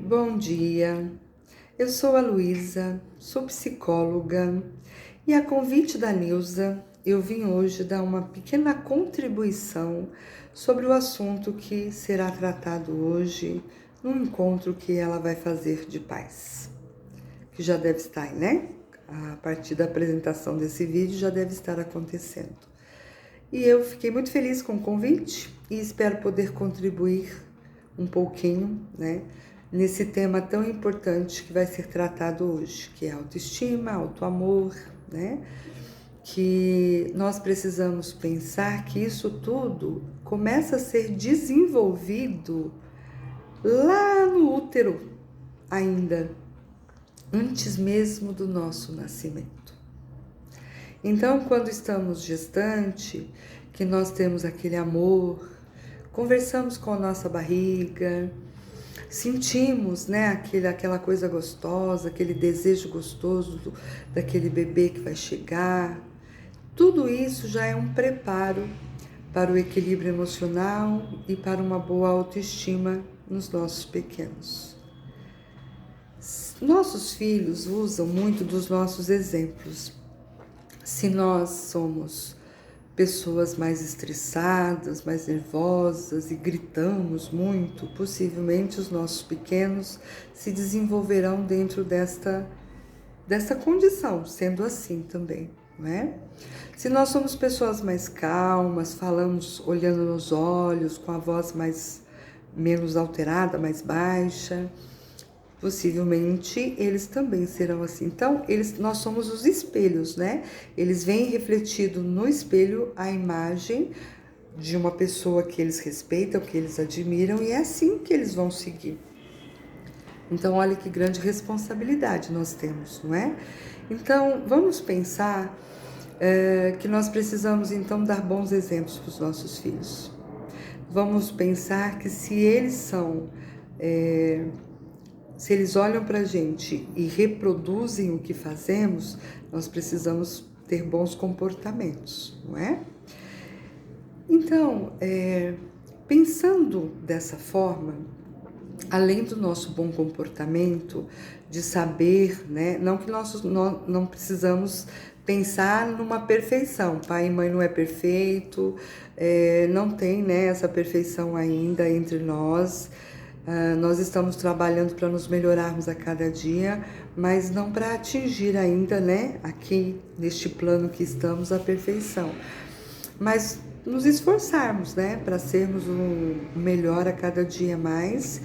Bom dia, eu sou a Luísa, sou psicóloga e a convite da Nilza eu vim hoje dar uma pequena contribuição sobre o assunto que será tratado hoje no encontro que ela vai fazer de paz, que já deve estar aí, né? A partir da apresentação desse vídeo já deve estar acontecendo. E eu fiquei muito feliz com o convite e espero poder contribuir um pouquinho, né, nesse tema tão importante que vai ser tratado hoje, que é autoestima, autoamor, né? Que nós precisamos pensar que isso tudo começa a ser desenvolvido lá no útero ainda, antes mesmo do nosso nascimento. Então, quando estamos gestante, que nós temos aquele amor, conversamos com a nossa barriga, sentimos, né, aquela coisa gostosa, aquele desejo gostoso daquele bebê que vai chegar. Tudo isso já é um preparo para o equilíbrio emocional e para uma boa autoestima nos nossos pequenos. Nossos filhos usam muito dos nossos exemplos. Se nós somos pessoas mais estressadas, mais nervosas e gritamos muito, possivelmente os nossos pequenos se desenvolverão dentro desta condição, sendo assim também, não é? Se nós somos pessoas mais calmas, falamos olhando nos olhos, com a voz menos alterada, mais baixa, possivelmente eles também serão assim. Então, nós somos os espelhos, né? Eles veem refletido no espelho a imagem de uma pessoa que eles respeitam, que eles admiram, e é assim que eles vão seguir. Então, olha que grande responsabilidade nós temos, não é? Então, vamos pensar que nós precisamos, então, dar bons exemplos para os nossos filhos. Vamos pensar que se eles olham para a gente e reproduzem o que fazemos, nós precisamos ter bons comportamentos, não é? Então, pensando dessa forma, além do nosso bom comportamento, de saber, né? Não que nós não precisamos pensar numa perfeição. Pai e mãe não é perfeito, não tem, né, essa perfeição ainda entre nós. Nós estamos trabalhando para nos melhorarmos a cada dia, mas não para atingir ainda, né, aqui neste plano que estamos, a perfeição. Mas nos esforçarmos, né, para sermos o melhor a cada dia mais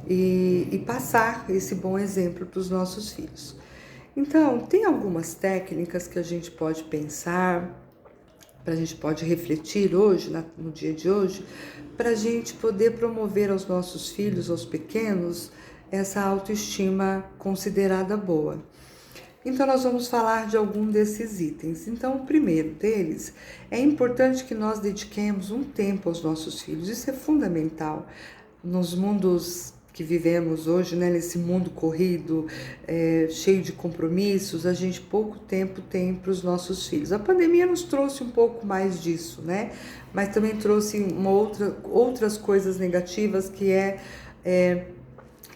e passar esse bom exemplo para os nossos filhos. Então, tem algumas técnicas que a gente pode pensar, a gente pode refletir hoje, no dia de hoje, para a gente poder promover aos nossos filhos, aos pequenos, essa autoestima considerada boa. Então, nós vamos falar de algum desses itens. Então, o primeiro deles, é importante que nós dediquemos um tempo aos nossos filhos. Isso é fundamental. Nos mundos que vivemos hoje, né, nesse mundo corrido, cheio de compromissos, a gente pouco tempo tem para os nossos filhos. A pandemia nos trouxe um pouco mais disso, né? Mas também trouxe outras coisas negativas, que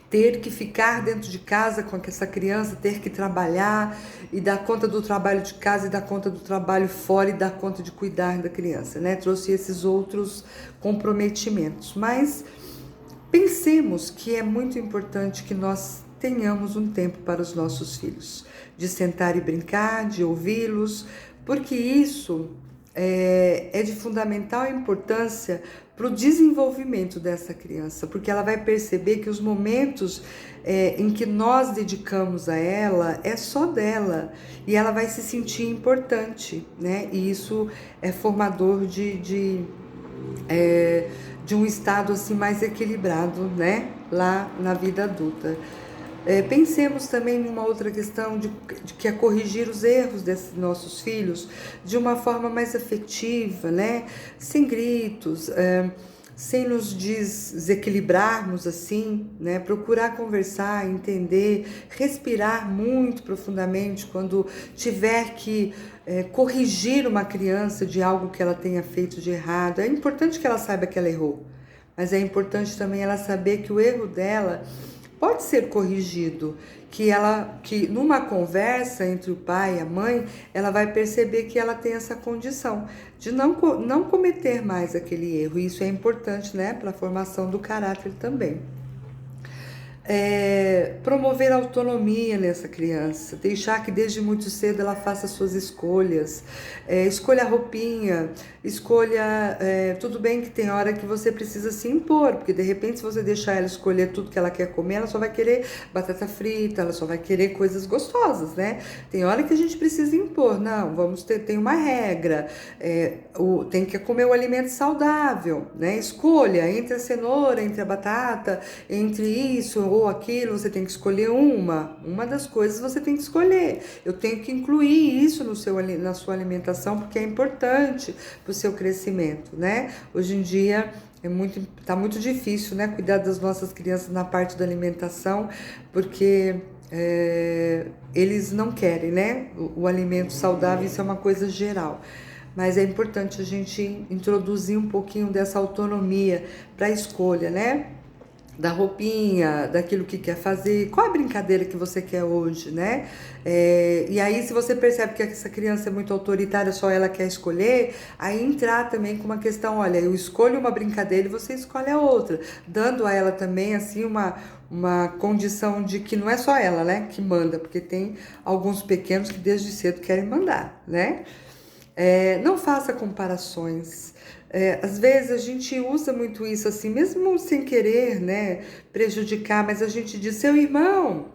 ter que ficar dentro de casa com essa criança, ter que trabalhar e dar conta do trabalho de casa e dar conta do trabalho fora e dar conta de cuidar da criança, né? Trouxe esses outros comprometimentos. Mas pensemos que é muito importante que nós tenhamos um tempo para os nossos filhos, de sentar e brincar, de ouvi-los, porque isso é de fundamental importância para o desenvolvimento dessa criança, porque ela vai perceber que os momentos em que nós dedicamos a ela é só dela, e ela vai se sentir importante, né? E isso é formador de um estado assim mais equilibrado, né, lá na vida adulta. Pensemos também numa outra questão de que é corrigir os erros desses nossos filhos de uma forma mais afetiva, né, sem gritos, sem nos desequilibrarmos assim, né, procurar conversar, entender, respirar muito profundamente quando tiver que corrigir uma criança de algo que ela tenha feito de errado. É importante que ela saiba que ela errou, mas é importante também ela saber que o erro dela pode ser corrigido, que numa conversa entre o pai e a mãe, ela vai perceber que ela tem essa condição de não cometer mais aquele erro. E isso é importante, né, para a formação do caráter também. Promover autonomia nessa criança, deixar que desde muito cedo ela faça suas escolhas, escolha a roupinha, escolha, tudo bem que tem hora que você precisa se impor, porque de repente se você deixar ela escolher tudo que ela quer comer, ela só vai querer batata frita, ela só vai querer coisas gostosas, né? Tem hora que a gente precisa impor, não, tem uma regra, tem que comer o alimento saudável, né? Escolha entre a cenoura, entre a batata, entre isso ou aquilo, você tem que escolher uma das coisas você tem que escolher. Eu tenho que incluir isso na sua alimentação, porque é importante para o seu crescimento, né? Hoje em dia tá muito difícil, né, cuidar das nossas crianças na parte da alimentação, porque eles não querem, né, o alimento saudável. Isso é uma coisa geral. Mas é importante a gente introduzir um pouquinho dessa autonomia para a escolha, né? Da roupinha, daquilo que quer fazer, qual a brincadeira que você quer hoje, né? E aí, se você percebe que essa criança é muito autoritária, só ela quer escolher, aí entrar também com uma questão, olha, eu escolho uma brincadeira e você escolhe a outra, dando a ela também, assim, uma condição de que não é só ela, né, que manda, porque tem alguns pequenos que desde cedo querem mandar, né? Não faça comparações. Às vezes a gente usa muito isso assim, mesmo sem querer, né, prejudicar, mas a gente diz, seu irmão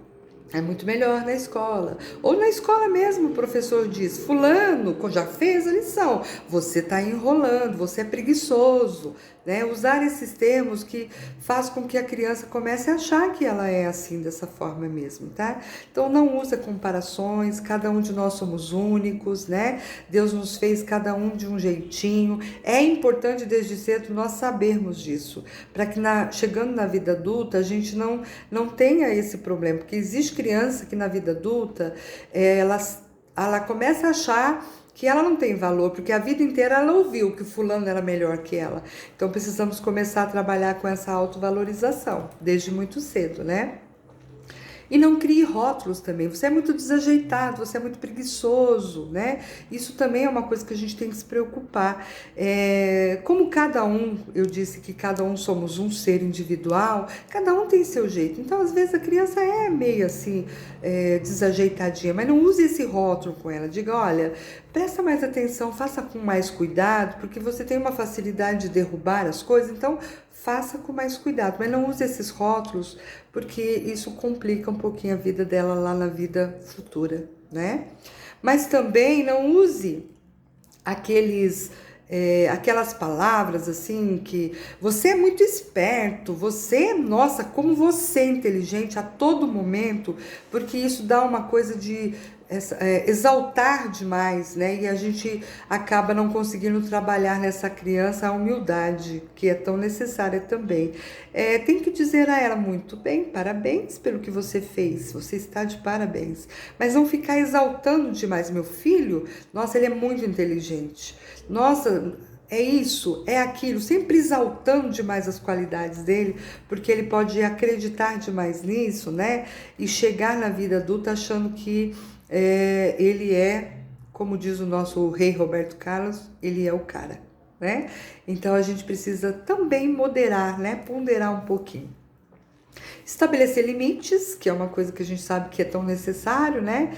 é muito melhor na escola. Ou na escola mesmo o professor diz, fulano já fez a lição, você está enrolando, você é preguiçoso, né? Usar esses termos que faz com que a criança comece a achar que ela é assim, dessa forma mesmo, tá? Então não usa comparações, cada um de nós somos únicos, né? Deus nos fez cada um de um jeitinho. É importante desde cedo nós sabermos disso, para que chegando na vida adulta a gente não tenha esse problema, porque existe criança que na vida adulta ela começa a achar que ela não tem valor, porque a vida inteira ela ouviu que o fulano era melhor que ela. Então precisamos começar a trabalhar com essa autovalorização desde muito cedo, né? E não crie rótulos também. Você é muito desajeitado, você é muito preguiçoso, né? Isso também é uma coisa que a gente tem que se preocupar. Como cada um, eu disse que cada um somos um ser individual, cada um tem seu jeito. Então, às vezes, a criança é meio assim, desajeitadinha, mas não use esse rótulo com ela. Diga, olha, presta mais atenção, faça com mais cuidado, porque você tem uma facilidade de derrubar as coisas, então faça com mais cuidado, mas não use esses rótulos, porque isso complica um pouquinho a vida dela lá na vida futura, né? Mas também não use aquelas palavras assim que você é muito esperto, nossa, como você é inteligente a todo momento, porque isso dá uma coisa de exaltar demais, né? E a gente acaba não conseguindo trabalhar nessa criança a humildade, que é tão necessária também. Tem que dizer a ela, muito bem, parabéns pelo que você fez, você está de parabéns. Mas não ficar exaltando demais. Meu filho, nossa, ele é muito inteligente. Nossa, é isso, é aquilo, sempre exaltando demais as qualidades dele, porque ele pode acreditar demais nisso, né? E chegar na vida adulta achando que ele como diz o nosso rei Roberto Carlos, ele é o cara, né? Então a gente precisa também moderar, né? Ponderar um pouquinho. Estabelecer limites, que é uma coisa que a gente sabe que é tão necessário, né?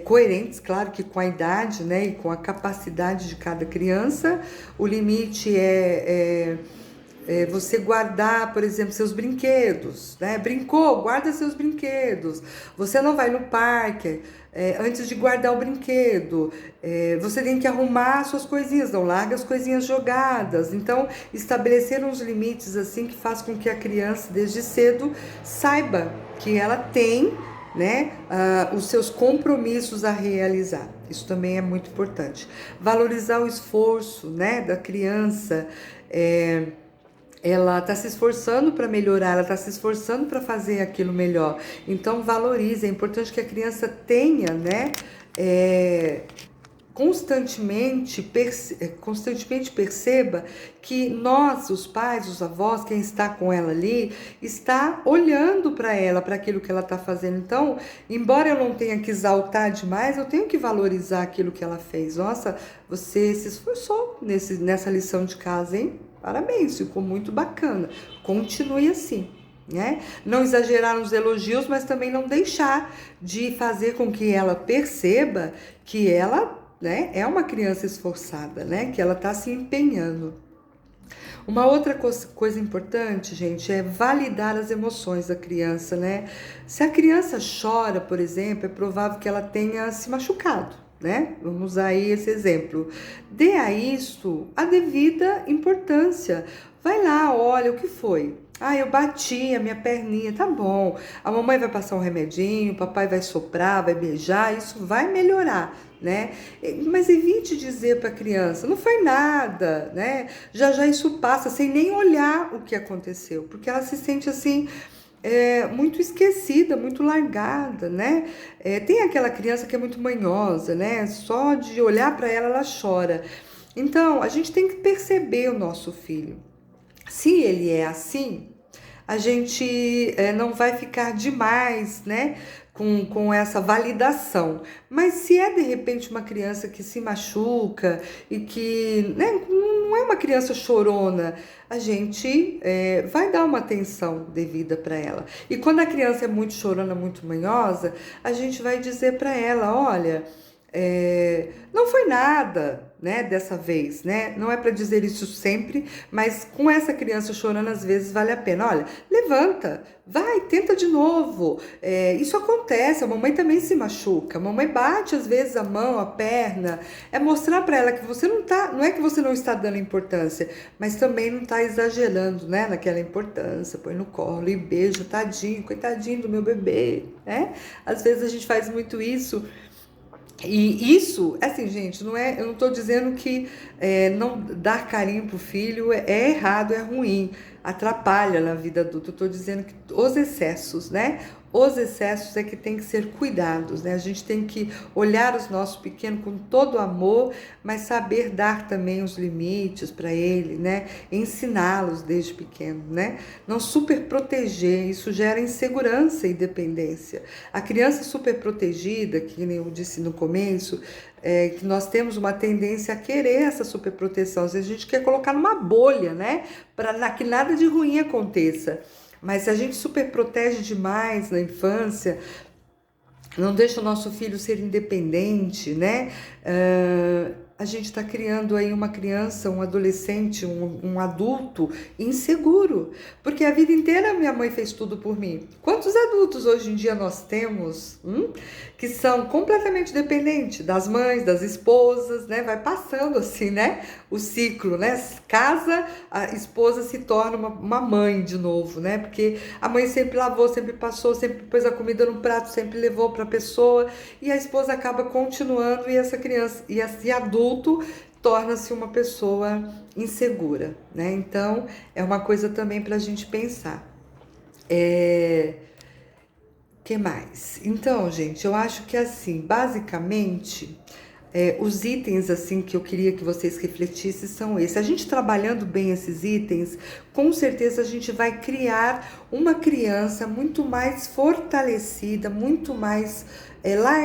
Coerentes, claro que com a idade, né? E com a capacidade de cada criança. O limite você guardar, por exemplo, seus brinquedos, né? Brincou, guarda seus brinquedos. Você não vai no parque antes de guardar o brinquedo. Você tem que arrumar suas coisinhas, não larga as coisinhas jogadas. Então, estabelecer uns limites assim que faz com que a criança, desde cedo, saiba que ela tem, né, os seus compromissos a realizar. Isso também é muito importante. Valorizar o esforço, né, da criança. Ela está se esforçando para melhorar, ela está se esforçando para fazer aquilo melhor. Então, valorize. É importante que a criança tenha, né, constantemente perceba que nós, os pais, os avós, quem está com ela ali, está olhando para ela, para aquilo que ela está fazendo. Então, embora eu não tenha que exaltar demais, eu tenho que valorizar aquilo que ela fez. Nossa, você se esforçou nessa lição de casa, hein? Parabéns, ficou muito bacana. Continue assim. Né? Não exagerar nos elogios, mas também não deixar de fazer com que ela perceba que ela, né, é uma criança esforçada, né, que ela está se empenhando. Uma outra coisa importante, gente, é validar as emoções da criança, né? Se a criança chora, por exemplo, é provável que ela tenha se machucado, né? Vamos usar aí esse exemplo. Dê a isso a devida importância. Vai lá, olha, o que foi? Eu bati a minha perninha, tá bom. A mamãe vai passar um remedinho, o papai vai soprar, vai beijar, isso vai melhorar, né? Mas evite dizer para a criança, não foi nada, né? Já isso passa, sem nem olhar o que aconteceu, porque ela se sente assim, muito esquecida, muito largada, né? Tem aquela criança que é muito manhosa, né? Só de olhar para ela chora. Então, a gente tem que perceber o nosso filho. Se ele é assim, a gente não vai ficar demais, né, com essa validação. Mas se é de repente uma criança que se machuca e que, né, não é uma criança chorona, a gente vai dar uma atenção devida para ela. E quando a criança é muito chorona, muito manhosa, a gente vai dizer para ela, olha, não foi nada, né, dessa vez, né? Não é para dizer isso sempre, mas com essa criança chorando às vezes vale a pena. Olha, levanta, vai, tenta de novo. Isso acontece, a mamãe também se machuca. A mamãe bate às vezes a mão, a perna. É mostrar para ela que você não é que você não está dando importância, mas também não está exagerando, né, naquela importância. Põe no colo e beija, tadinho, coitadinho do meu bebê, né? Às vezes a gente faz muito isso. E isso, assim, gente, eu não estou dizendo que não dar carinho pro filho é errado, é ruim, atrapalha na vida adulta. Eu estou dizendo que os excessos, né? Os excessos é que tem que ser cuidados, né? A gente tem que olhar os nossos pequenos com todo amor, mas saber dar também os limites para ele, né? Ensiná-los desde pequeno, né? Não super proteger, isso gera insegurança e dependência. A criança super protegida, que nem eu disse no começo, que nós temos uma tendência a querer essa superproteção. Às vezes a gente quer colocar numa bolha, né? Para que nada de ruim aconteça. Mas se a gente super protege demais na infância, não deixa o nosso filho ser independente, né? A gente está criando aí uma criança, um adolescente, um adulto inseguro, porque a vida inteira minha mãe fez tudo por mim. Quantos adultos hoje em dia nós temos que são completamente dependentes das mães, das esposas, né? Vai passando assim, né? O ciclo, né? Casa, a esposa se torna uma mãe de novo, né? Porque a mãe sempre lavou, sempre passou, sempre pôs a comida no prato, sempre levou para a pessoa, e a esposa acaba continuando, e essa criança, e esse adulto torna-se uma pessoa insegura, né? Então, é uma coisa também para a gente pensar. Que mais? Então, gente, eu acho que assim, basicamente, os itens assim que eu queria que vocês refletissem são esses. A gente trabalhando bem esses itens, com certeza a gente vai criar uma criança muito mais fortalecida, muito mais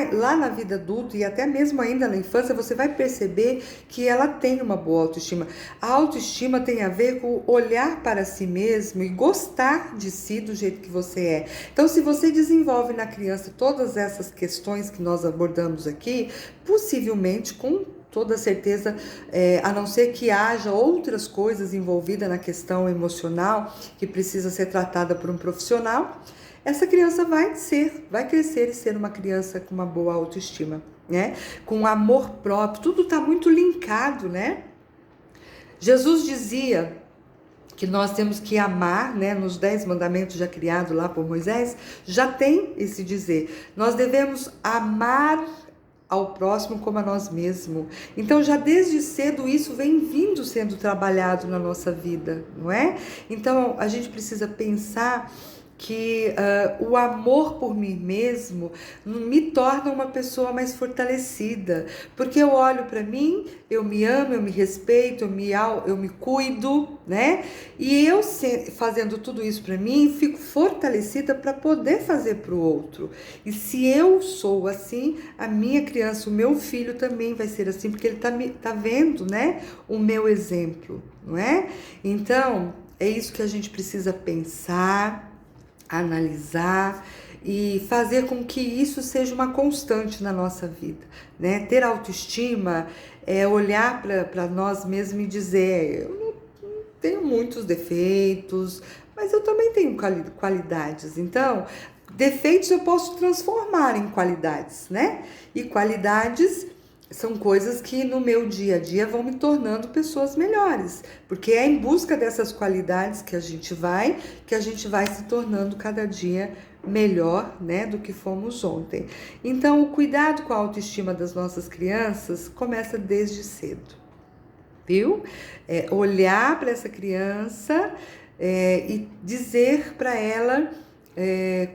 lá na vida adulta e até mesmo ainda na infância, você vai perceber que ela tem uma boa autoestima. A autoestima tem a ver com olhar para si mesmo e gostar de si do jeito que você é. Então, se você desenvolve na criança todas essas questões que nós abordamos aqui, possivelmente com toda certeza, a não ser que haja outras coisas envolvidas na questão emocional que precisa ser tratada por um profissional, essa criança vai crescer e ser uma criança com uma boa autoestima, né? Com amor próprio, tudo está muito linkado, né? Jesus dizia que nós temos que amar, né? Nos 10 mandamentos já criados lá por Moisés, já tem esse dizer. Nós devemos amar ao próximo como a nós mesmos. Então, já desde cedo, isso vem vindo sendo trabalhado na nossa vida, não é? Então, a gente precisa pensar que o amor por mim mesmo me torna uma pessoa mais fortalecida, porque eu olho para mim, eu me amo, eu me respeito, eu me cuido, né? E eu fazendo tudo isso para mim, fico fortalecida para poder fazer para o outro. E se eu sou assim, a minha criança, o meu filho também vai ser assim, porque ele tá vendo, né, o meu exemplo, não é? Então, é isso que a gente precisa pensar, analisar e fazer com que isso seja uma constante na nossa vida, né? Ter autoestima é olhar para nós mesmos e dizer, eu não tenho muitos defeitos, mas eu também tenho qualidades. Então, defeitos eu posso transformar em qualidades, né? E qualidades são coisas que no meu dia a dia vão me tornando pessoas melhores, porque é em busca dessas qualidades que a gente vai se tornando cada dia melhor, né, do que fomos ontem. Então, o cuidado com a autoestima das nossas crianças começa desde cedo, viu? Olhar para essa criança e dizer para ela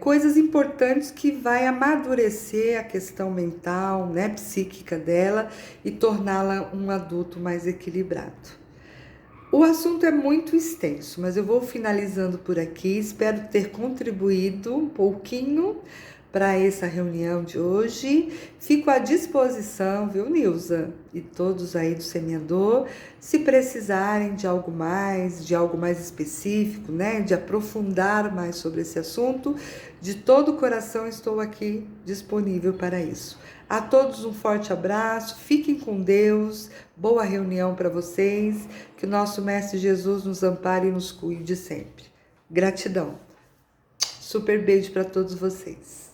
coisas importantes que vai amadurecer a questão mental, né, psíquica dela e torná-la um adulto mais equilibrado. O assunto é muito extenso, mas eu vou finalizando por aqui. Espero ter contribuído um pouquinho para essa reunião de hoje. Fico à disposição, viu, Nilza? E todos aí do Semeador, se precisarem de algo mais específico, né? De aprofundar mais sobre esse assunto, de todo o coração estou aqui disponível para isso. A todos um forte abraço, fiquem com Deus, boa reunião para vocês, que o nosso Mestre Jesus nos ampare e nos cuide sempre. Gratidão. Super beijo para todos vocês.